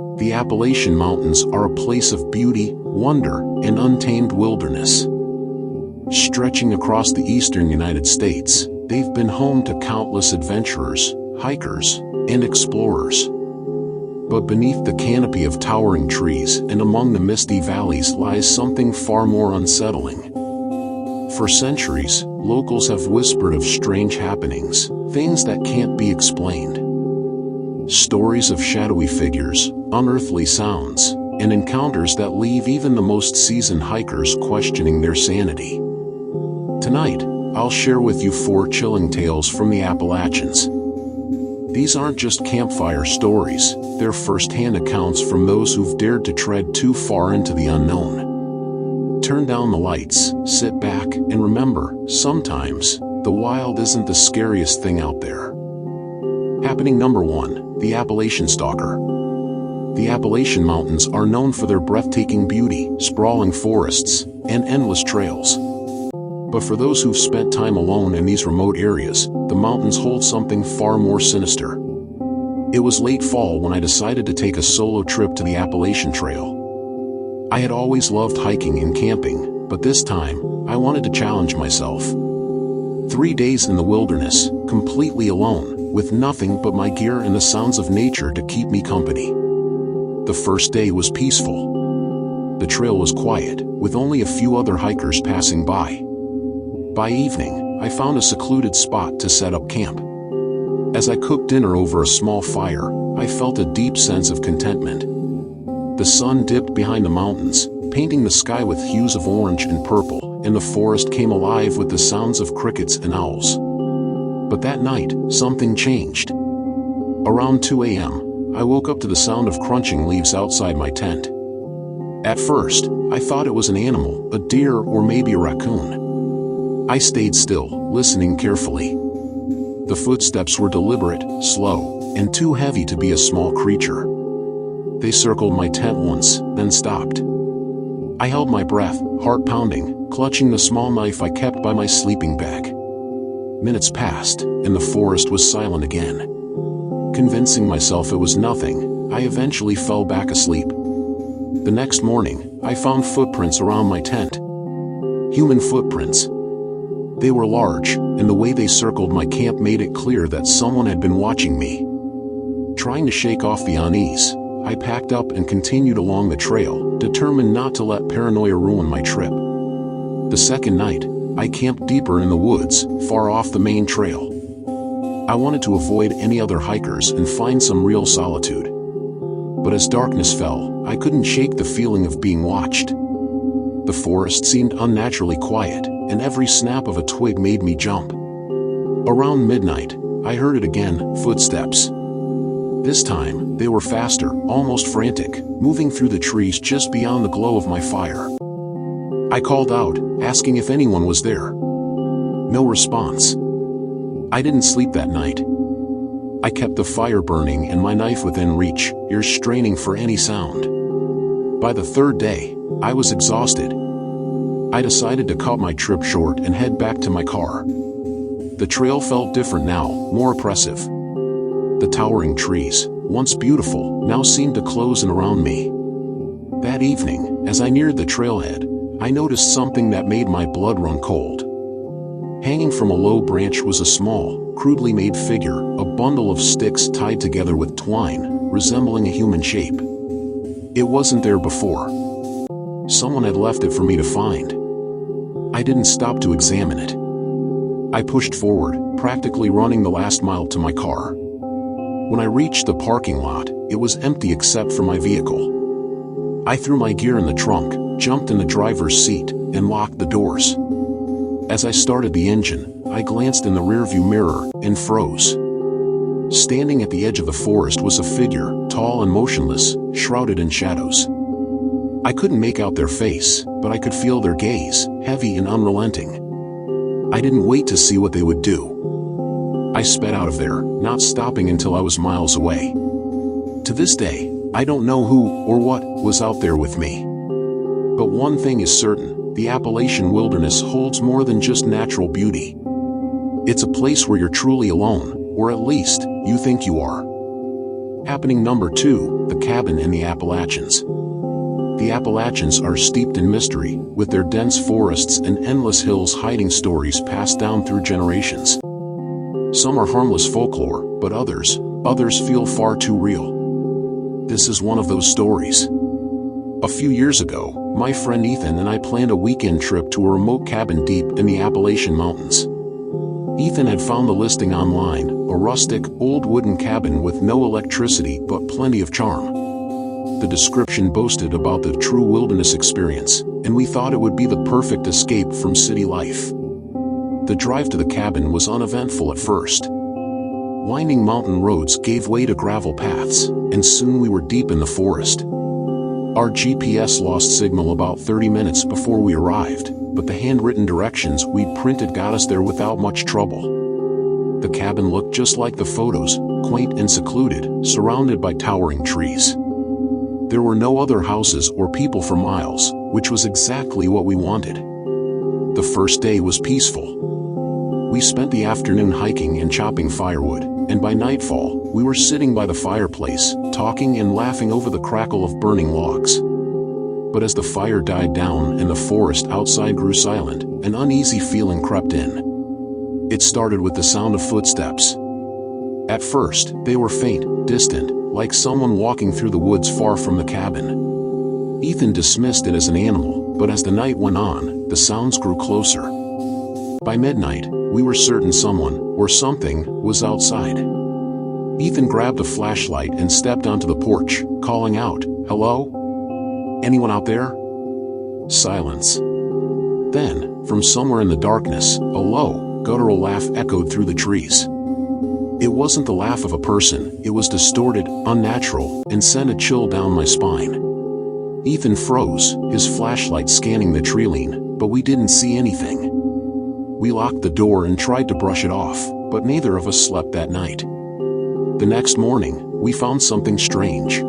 The Appalachian Mountains are a place of beauty, wonder, and untamed wilderness. Stretching across the eastern United States, they've been home to countless adventurers, hikers, and explorers. But beneath the canopy of towering trees and among the misty valleys lies something far more unsettling. For centuries, locals have whispered of strange happenings, things that can't be explained. Stories of shadowy figures, unearthly sounds, and encounters that leave even the most seasoned hikers questioning their sanity. Tonight, I'll share with you 4 chilling tales from the Appalachians. These aren't just campfire stories, they're first-hand accounts from those who've dared to tread too far into the unknown. Turn down the lights, sit back, and remember, sometimes, the wild isn't the scariest thing out there. Happening number 1, the Appalachian Stalker. The Appalachian Mountains are known for their breathtaking beauty, sprawling forests, and endless trails. But for those who've spent time alone in these remote areas, the mountains hold something far more sinister. It was late fall when I decided to take a solo trip to the Appalachian Trail. I had always loved hiking and camping, but this time, I wanted to challenge myself. 3 days in the wilderness, completely alone, with nothing but my gear and the sounds of nature to keep me company. The first day was peaceful. The trail was quiet, with only a few other hikers passing by. By evening, I found a secluded spot to set up camp. As I cooked dinner over a small fire, I felt a deep sense of contentment. The sun dipped behind the mountains, painting the sky with hues of orange and purple, and the forest came alive with the sounds of crickets and owls. But that night, something changed. Around 2 a.m., I woke up to the sound of crunching leaves outside my tent. At first, I thought it was an animal, a deer or maybe a raccoon. I stayed still, listening carefully. The footsteps were deliberate, slow, and too heavy to be a small creature. They circled my tent once, then stopped. I held my breath, heart pounding, clutching the small knife I kept by my sleeping bag. Minutes passed, and the forest was silent again. Convincing myself it was nothing, I eventually fell back asleep. The next morning, I found footprints around my tent. Human footprints. They were large, and the way they circled my camp made it clear that someone had been watching me. Trying to shake off the unease, I packed up and continued along the trail, determined not to let paranoia ruin my trip. The second night, I camped deeper in the woods, far off the main trail. I wanted to avoid any other hikers and find some real solitude. But as darkness fell, I couldn't shake the feeling of being watched. The forest seemed unnaturally quiet, and every snap of a twig made me jump. Around midnight, I heard it again, footsteps. This time, they were faster, almost frantic, moving through the trees just beyond the glow of my fire. I called out, asking if anyone was there. No response. I didn't sleep that night. I kept the fire burning and my knife within reach, ears straining for any sound. By the third day, I was exhausted. I decided to cut my trip short and head back to my car. The trail felt different now, more oppressive. The towering trees, once beautiful, now seemed to close in around me. That evening, as I neared the trailhead, I noticed something that made my blood run cold. Hanging from a low branch was a small, crudely made figure, a bundle of sticks tied together with twine, resembling a human shape. It wasn't there before. Someone had left it for me to find. I didn't stop to examine it. I pushed forward, practically running the last mile to my car. When I reached the parking lot, it was empty except for my vehicle. I threw my gear in the trunk, jumped in the driver's seat, and locked the doors. As I started the engine, I glanced in the rearview mirror and froze. Standing at the edge of the forest was a figure, tall and motionless, shrouded in shadows. I couldn't make out their face, but I could feel their gaze, heavy and unrelenting. I didn't wait to see what they would do. I sped out of there, not stopping until I was miles away. To this day, I don't know who or what was out there with me. But one thing is certain, the Appalachian wilderness holds more than just natural beauty. It's a place where you're truly alone, or at least, you think you are. Happening number 2, the cabin in the Appalachians. The Appalachians are steeped in mystery, with their dense forests and endless hills hiding stories passed down through generations. Some are harmless folklore, but others feel far too real. This is one of those stories. A few years ago, my friend Ethan and I planned a weekend trip to a remote cabin deep in the Appalachian Mountains. Ethan had found the listing online, a rustic, old wooden cabin with no electricity but plenty of charm. The description boasted about the true wilderness experience, and we thought it would be the perfect escape from city life. The drive to the cabin was uneventful at first. Winding mountain roads gave way to gravel paths, and soon we were deep in the forest. Our GPS lost signal about 30 minutes before we arrived, but the handwritten directions we'd printed got us there without much trouble. The cabin looked just like the photos, quaint and secluded, surrounded by towering trees. There were no other houses or people for miles, which was exactly what we wanted. The first day was peaceful. We spent the afternoon hiking and chopping firewood, and by nightfall, we were sitting by the fireplace, talking and laughing over the crackle of burning logs. But as the fire died down and the forest outside grew silent, an uneasy feeling crept in. It started with the sound of footsteps. At first, they were faint, distant, like someone walking through the woods far from the cabin. Ethan dismissed it as an animal, but as the night went on, the sounds grew closer. By midnight, we were certain someone, or something, was outside. Ethan grabbed a flashlight and stepped onto the porch, calling out, "Hello? Anyone out there?" Silence. Then, from somewhere in the darkness, a low, guttural laugh echoed through the trees. It wasn't the laugh of a person, it was distorted, unnatural, and sent a chill down my spine. Ethan froze, his flashlight scanning the tree-line, but we didn't see anything. We locked the door and tried to brush it off, but neither of us slept that night. The next morning, we found something strange.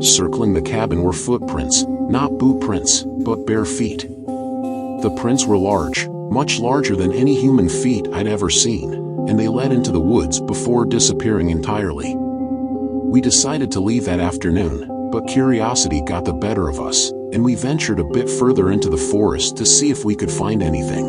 Circling the cabin were footprints, not boot prints, but bare feet. The prints were large, much larger than any human feet I'd ever seen, and they led into the woods before disappearing entirely. We decided to leave that afternoon, but curiosity got the better of us, and we ventured a bit further into the forest to see if we could find anything.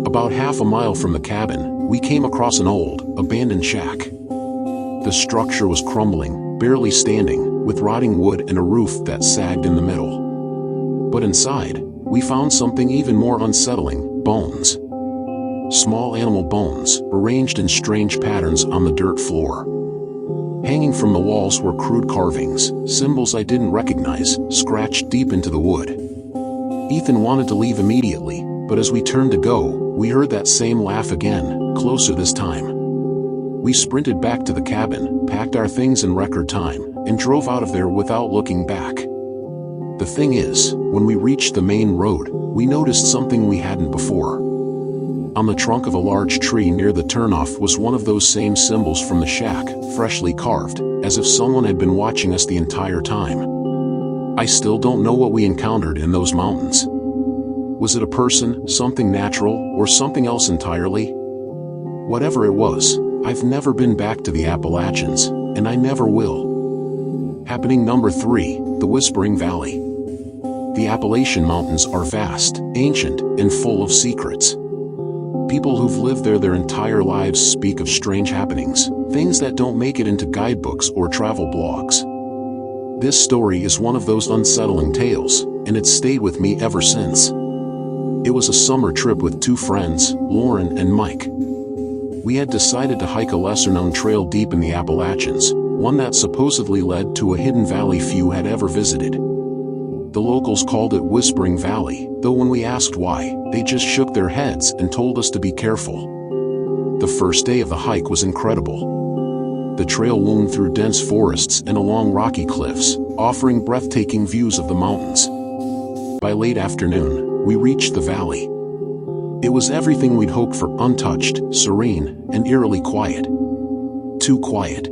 About half a mile from the cabin, we came across an old, abandoned shack. The structure was crumbling, barely standing, with rotting wood and a roof that sagged in the middle. But inside, we found something even more unsettling: bones. Small animal bones, arranged in strange patterns on the dirt floor. Hanging from the walls were crude carvings, symbols I didn't recognize, scratched deep into the wood. Ethan wanted to leave immediately, but as we turned to go, we heard that same laugh again, closer this time. We sprinted back to the cabin, packed our things in record time, and drove out of there without looking back. The thing is, when we reached the main road, we noticed something we hadn't before. On the trunk of a large tree near the turnoff was one of those same symbols from the shack, freshly carved, as if someone had been watching us the entire time. I still don't know what we encountered in those mountains. Was it a person, something natural, or something else entirely? Whatever it was, I've never been back to the Appalachians, and I never will. Happening number 3, the Whispering Valley. The Appalachian Mountains are vast, ancient, and full of secrets. People who've lived there their entire lives speak of strange happenings, things that don't make it into guidebooks or travel blogs. This story is one of those unsettling tales, and it's stayed with me ever since. It was a summer trip with 2 friends, Lauren and Mike. We had decided to hike a lesser-known trail deep in the Appalachians, one that supposedly led to a hidden valley few had ever visited. The locals called it Whispering Valley, though when we asked why, they just shook their heads and told us to be careful. The first day of the hike was incredible. The trail wound through dense forests and along rocky cliffs, offering breathtaking views of the mountains. By late afternoon, we reached the valley. It was everything we'd hoped for: untouched, serene, and eerily quiet. Too quiet.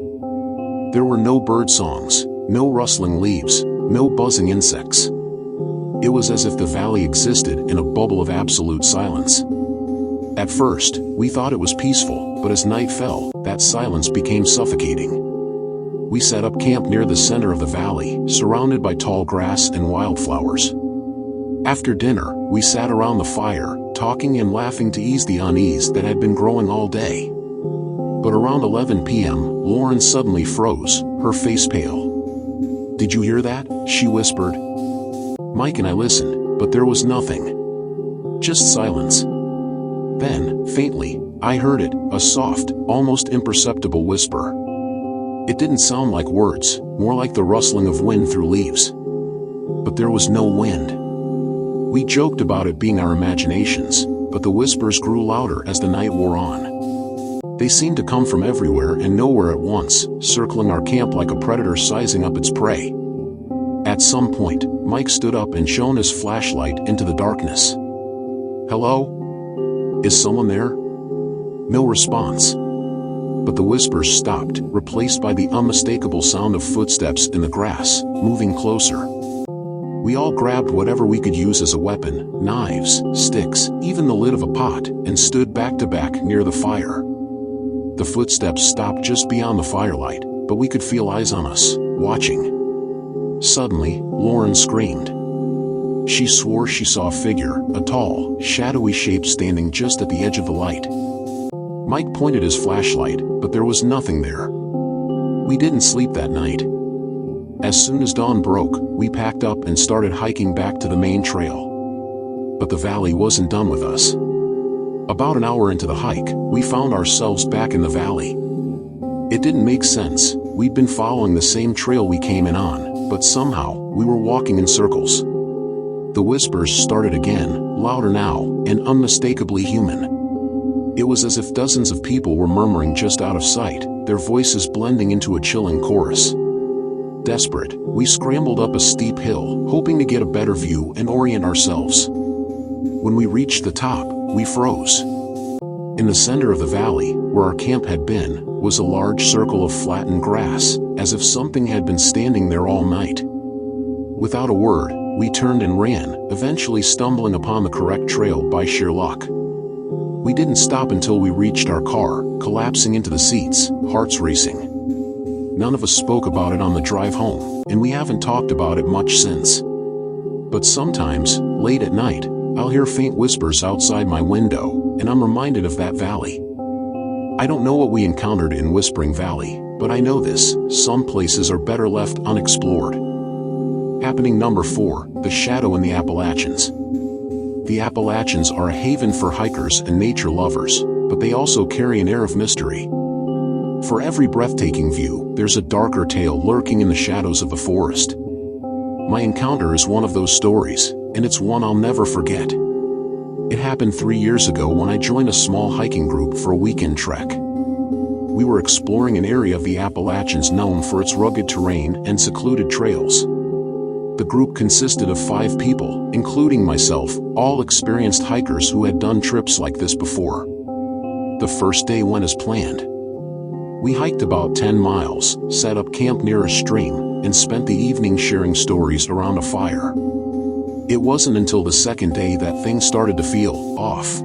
There were no bird songs, no rustling leaves, no buzzing insects. It was as if the valley existed in a bubble of absolute silence. At first, we thought it was peaceful, but as night fell, that silence became suffocating. We set up camp near the center of the valley, surrounded by tall grass and wildflowers. After dinner, we sat around the fire, talking and laughing to ease the unease that had been growing all day. But around 11 p.m., Lauren suddenly froze, her face pale. "Did you hear that?" she whispered. Mike and I listened, but there was nothing. Just silence. Then, faintly, I heard it, a soft, almost imperceptible whisper. It didn't sound like words, more like the rustling of wind through leaves. But there was no wind. We joked about it being our imaginations, but the whispers grew louder as the night wore on. They seemed to come from everywhere and nowhere at once, circling our camp like a predator sizing up its prey. At some point, Mike stood up and shone his flashlight into the darkness. "Hello? Is someone there?" No response. But the whispers stopped, replaced by the unmistakable sound of footsteps in the grass, moving closer. We all grabbed whatever we could use as a weapon, knives, sticks, even the lid of a pot, and stood back to back near the fire. The footsteps stopped just beyond the firelight, but we could feel eyes on us, watching. Suddenly, Lauren screamed. She swore she saw a figure, a tall, shadowy shape standing just at the edge of the light. Mike pointed his flashlight, but there was nothing there. We didn't sleep that night. As soon as dawn broke, we packed up and started hiking back to the main trail. But the valley wasn't done with us. About an hour into the hike, we found ourselves back in the valley. It didn't make sense. We'd been following the same trail we came in on, but somehow, we were walking in circles. The whispers started again, louder now, and unmistakably human. It was as if dozens of people were murmuring just out of sight, their voices blending into a chilling chorus. Desperate, we scrambled up a steep hill, hoping to get a better view and orient ourselves. When we reached the top, we froze. In the center of the valley, where our camp had been, was a large circle of flattened grass, as if something had been standing there all night. Without a word, we turned and ran, eventually stumbling upon the correct trail by sheer luck. We didn't stop until we reached our car, collapsing into the seats, hearts racing. None of us spoke about it on the drive home, and we haven't talked about it much since. But sometimes, late at night, I'll hear faint whispers outside my window, and I'm reminded of that valley. I don't know what we encountered in Whispering Valley, but I know this: some places are better left unexplored. Happening number 4, the shadow in the Appalachians. The Appalachians are a haven for hikers and nature lovers, but they also carry an air of mystery. For every breathtaking view, there's a darker tale lurking in the shadows of the forest. My encounter is one of those stories, and it's one I'll never forget. It happened 3 years ago when I joined a small hiking group for a weekend trek. We were exploring an area of the Appalachians known for its rugged terrain and secluded trails. The group consisted of 5 people, including myself, all experienced hikers who had done trips like this before. The first day went as planned. We hiked about 10 miles, set up camp near a stream, and spent the evening sharing stories around a fire. It wasn't until the second day that things started to feel off.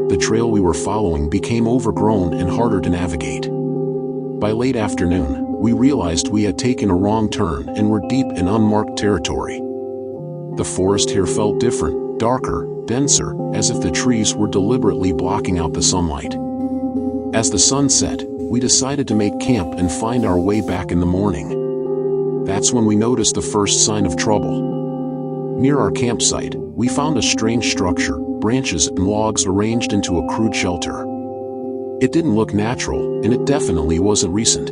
The trail we were following became overgrown and harder to navigate. By late afternoon, we realized we had taken a wrong turn and were deep in unmarked territory. The forest here felt different, darker, denser, as if the trees were deliberately blocking out the sunlight. As the sun set, we decided to make camp and find our way back in the morning. That's when we noticed the first sign of trouble. Near our campsite, we found a strange structure, branches and logs arranged into a crude shelter. It didn't look natural, and it definitely wasn't recent.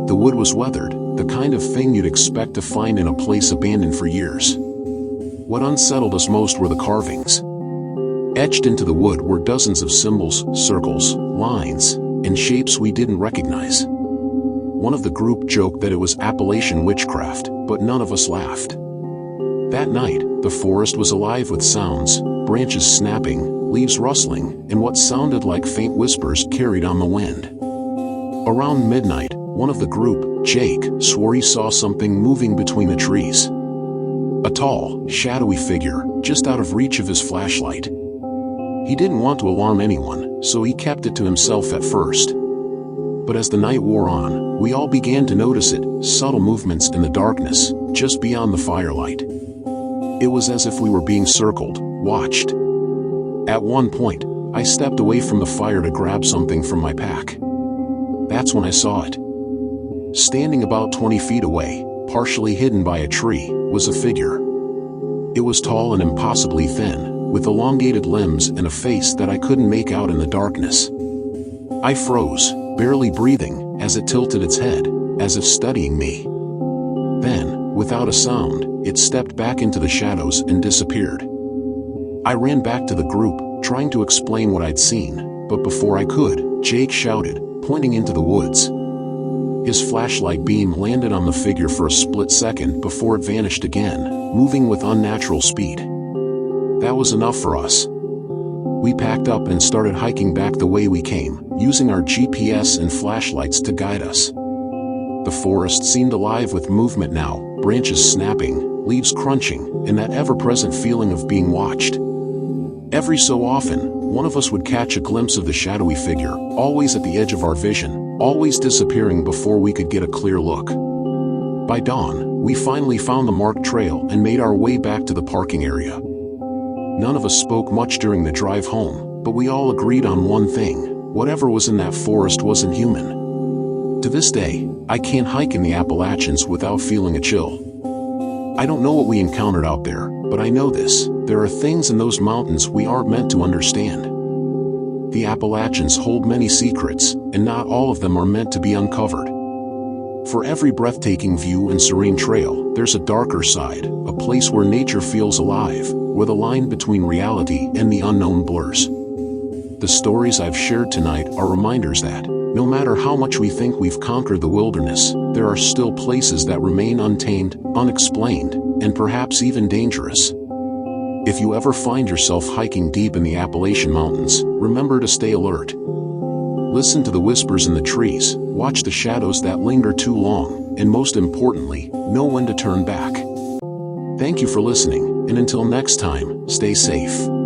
The wood was weathered, the kind of thing you'd expect to find in a place abandoned for years. What unsettled us most were the carvings. Etched into the wood were dozens of symbols, circles, lines, and shapes we didn't recognize. One of the group joked that it was Appalachian witchcraft, but none of us laughed. That night, the forest was alive with sounds, branches snapping, leaves rustling, and what sounded like faint whispers carried on the wind. Around midnight, one of the group, Jake, swore he saw something moving between the trees. A tall, shadowy figure, just out of reach of his flashlight. He didn't want to alarm anyone, so he kept it to himself at first. But as the night wore on, we all began to notice it, subtle movements in the darkness, just beyond the firelight. It was as if we were being circled, watched. At one point, I stepped away from the fire to grab something from my pack. That's when I saw it. Standing about 20 feet away, partially hidden by a tree, was a figure. It was tall and impossibly thin, with elongated limbs and a face that I couldn't make out in the darkness. I froze, barely breathing, as it tilted its head, as if studying me. Then, without a sound, it stepped back into the shadows and disappeared. I ran back to the group, trying to explain what I'd seen, but before I could, Jake shouted, pointing into the woods. His flashlight beam landed on the figure for a split second before it vanished again, moving with unnatural speed. That was enough for us. We packed up and started hiking back the way we came, using our GPS and flashlights to guide us. The forest seemed alive with movement now, branches snapping, leaves crunching, and that ever-present feeling of being watched. Every so often, one of us would catch a glimpse of the shadowy figure, always at the edge of our vision, always disappearing before we could get a clear look. By dawn, we finally found the marked trail and made our way back to the parking area. None of us spoke much during the drive home, but we all agreed on one thing: whatever was in that forest wasn't human. To this day, I can't hike in the Appalachians without feeling a chill. I don't know what we encountered out there, but I know this: there are things in those mountains we aren't meant to understand. The Appalachians hold many secrets, and not all of them are meant to be uncovered. For every breathtaking view and serene trail, there's a darker side, a place where nature feels alive, where the line between reality and the unknown blurs. The stories I've shared tonight are reminders that, no matter how much we think we've conquered the wilderness, there are still places that remain untamed, unexplained, and perhaps even dangerous. If you ever find yourself hiking deep in the Appalachian Mountains, remember to stay alert. Listen to the whispers in the trees, watch the shadows that linger too long, and most importantly, know when to turn back. Thank you for listening, and until next time, stay safe.